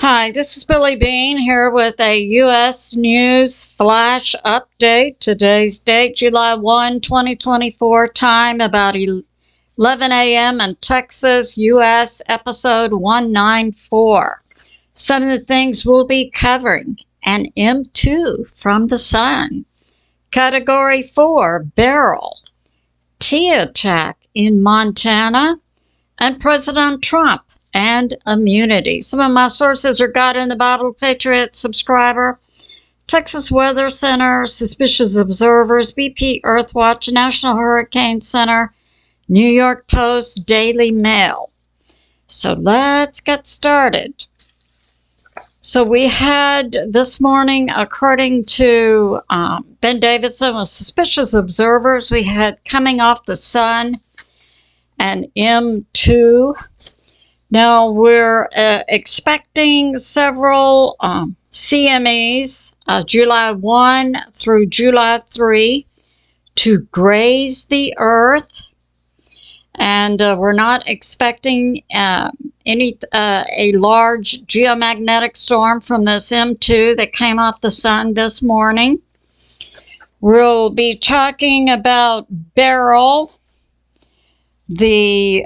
Hi, this is Billie Beene here with a U.S. News Flash Update. Today's date, July 1, 2024, time about 11 a.m. in Texas, U.S., episode 194. Some of the things we'll be covering: an M2 from the sun, Category 4, Beryl, T-ACCK in Montana, and President Trump and immunity. Some of my sources are God in the Bible, Patriot, Subscriber, Texas Weather Center, Suspicious Observers, BP Earthwatch, National Hurricane Center, New York Post, Daily Mail. So let's get started. So we had this morning, according to Ben Davidson with Suspicious Observers, we had coming off the sun an M2. Now, we're expecting several CMEs, July 1 through July 3, to graze the Earth. And we're not expecting a large geomagnetic storm from this M2 that came off the sun this morning. We'll be talking about Beryl, the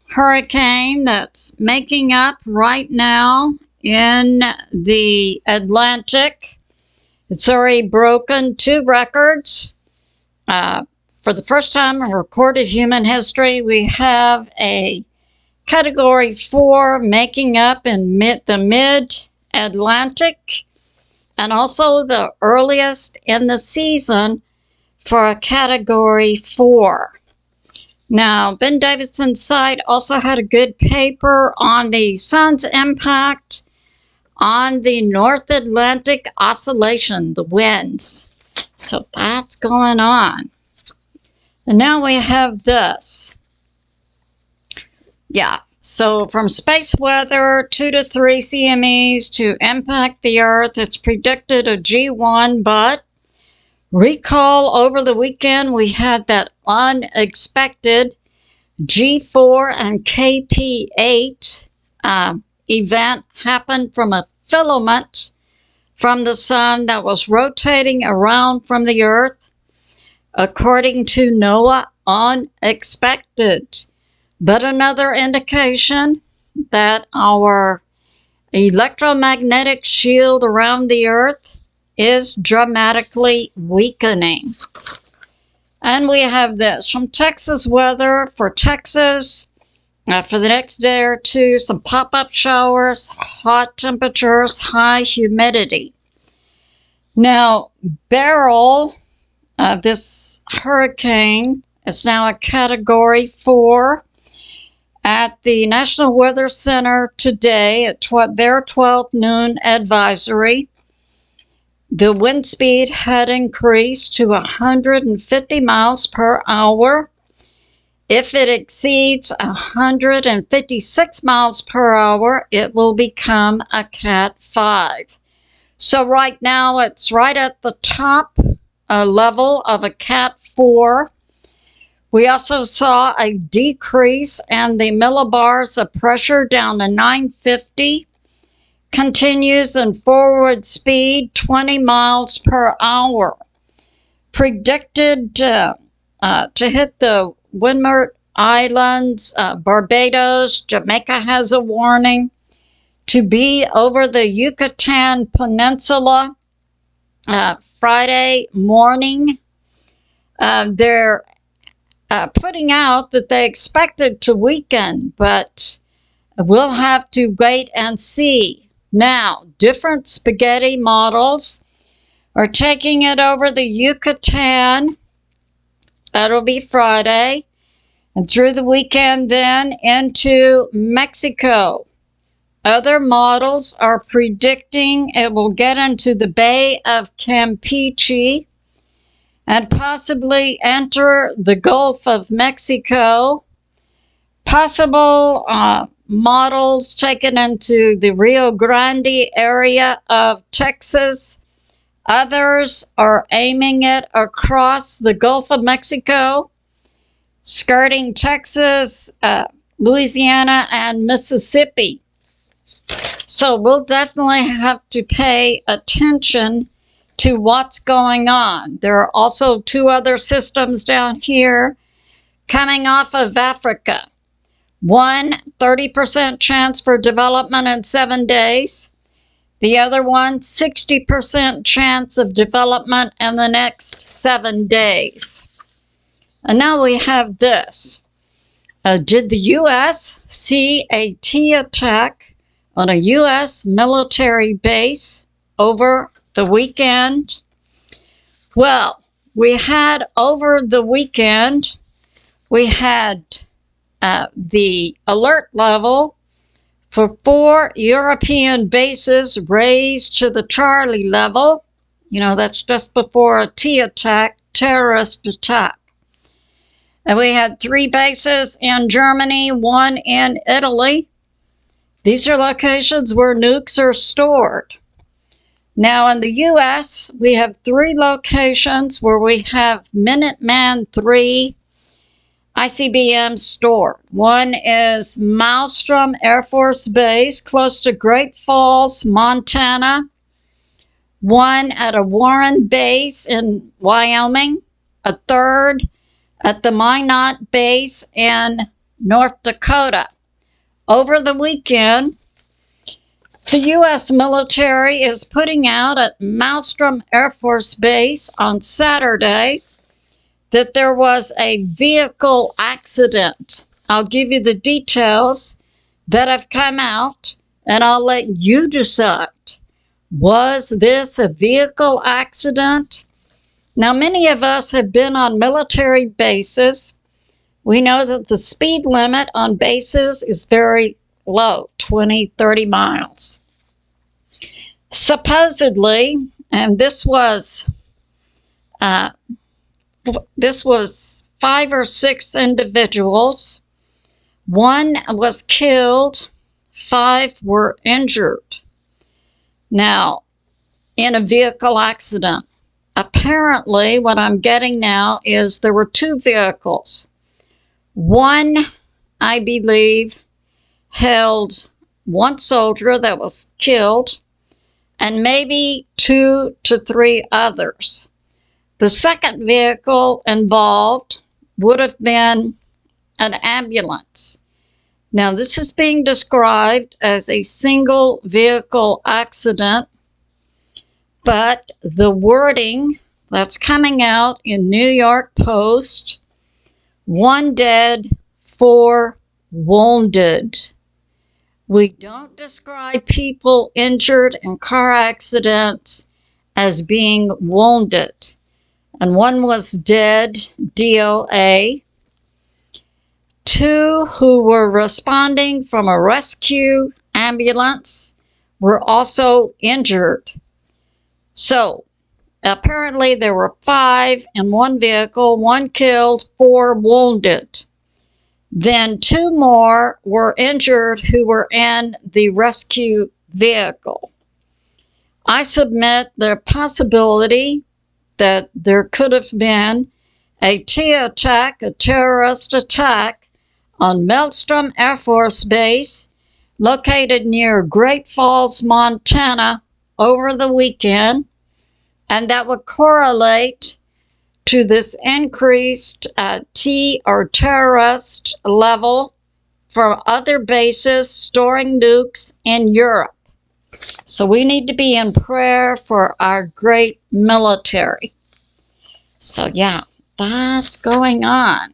hurricane that's making up right now in the Atlantic. It's already broken 2 records. For the first time in recorded human history, we have a Category 4 making up in the mid-Atlantic, and also the earliest in the season for a Category 4. Now, Ben Davidson's site also had a good paper on the sun's impact on the North Atlantic oscillation, the winds. So that's going on. And now we have this. Yeah, so from space weather, 2 to 3 CMEs to impact the Earth. It's predicted a G1, but recall over the weekend we had that unexpected G4 and KP8 event happen from a filament from the sun that was rotating around from the Earth. According to NOAA, unexpected, but another indication that our electromagnetic shield around the Earth is dramatically weakening. And we have this from Texas weather for Texas for the next day or two: some pop-up showers, hot temperatures, high humidity. Now, Beryl, this hurricane, is now a Category 4 at the National Weather Center today at their 12 noon advisory. The wind speed had increased to 150 miles per hour. If it exceeds 156 miles per hour, it will become a Cat 5. So right now it's right at the top level of a Cat 4. We also saw a decrease in the millibars of pressure down to 950. Continues in forward speed 20 miles per hour. Predicted to hit the Windward Islands, Barbados, Jamaica has a warning. To be over the Yucatan Peninsula Friday morning. They're putting out that they expect it to weaken, but we'll have to wait and see. Now, different spaghetti models are taking it over the Yucatan. That'll be Friday. And through the weekend then into Mexico. Other models are predicting it will get into the Bay of Campeche and possibly enter the Gulf of Mexico. Possible models taken into the Rio Grande area of Texas. Others are aiming it across the Gulf of Mexico, skirting Texas, Louisiana, and Mississippi. So we'll definitely have to pay attention to what's going on. There are also 2 other systems down here coming off of Africa. One, 30% chance for development in 7 days. The other one, 60% chance of development in the next 7 days. And now we have this. Did the U.S. see a T-ACCK on a U.S. military base over the weekend? Well, we had over the weekend, we had the alert level for 4 European bases raised to the Charlie level. You know, that's just before a T-ACCK, terrorist attack. And we had 3 bases in Germany, 1 in Italy. These are locations where nukes are stored. Now in the U.S., we have 3 locations where we have Minuteman III ICBM stored. One is Malmstorm Air Force Base close to Great Falls, Montana. One at a Warren Base in Wyoming. A third at the Minot Base in North Dakota. Over the weekend, the U.S. military is putting out at Malmstorm Air Force Base on Saturday that there was a vehicle accident. I'll give you the details that have come out, and I'll let you decide. Was this a vehicle accident? Now, many of us have been on military bases. We know that the speed limit on bases is very low, 20, 30 miles. Supposedly, and this was 5 or 6 individuals. 1 was killed, 5 were injured. Now, in a vehicle accident. Apparently, what I'm getting now is there were 2 vehicles. One, I believe, held 1 soldier that was killed, and maybe 2 to 3 others. The second vehicle involved would have been an ambulance. Now, this is being described as a single vehicle accident, but the wording that's coming out in New York Post, 1 dead, 4 wounded. We don't describe people injured in car accidents as being wounded. And 1 was dead, DOA. 2 who were responding from a rescue ambulance were also injured. So, apparently there were 5 in 1 vehicle, 1 killed, 4 wounded. Then 2 more were injured who were in the rescue vehicle. I submit the possibility that there could have been a T-ACCK, a terrorist attack, on Malmstorm Air Force Base, located near Great Falls, Montana, over the weekend, and that would correlate to this increased T or terrorist level for other bases storing nukes in Europe. So we need to be in prayer for our great military. So yeah, that's going on.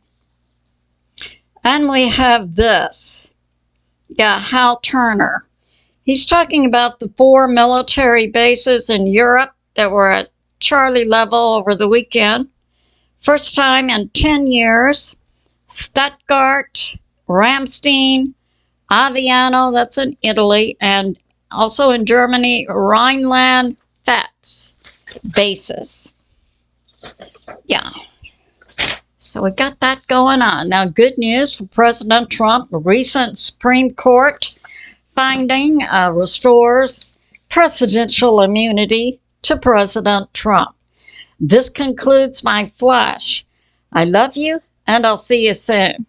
And we have this. Yeah, Hal Turner. He's talking about the 4 military bases in Europe that were at Charlie level over the weekend. First time in 10 years. Stuttgart, Ramstein, Aviano, that's in Italy, and also in Germany, Rhineland-Pfalz bases. Yeah. So we got that going on. Now, good news for President Trump. A recent Supreme Court finding restores presidential immunity to President Trump. This concludes my flash. I love you, and I'll see you soon.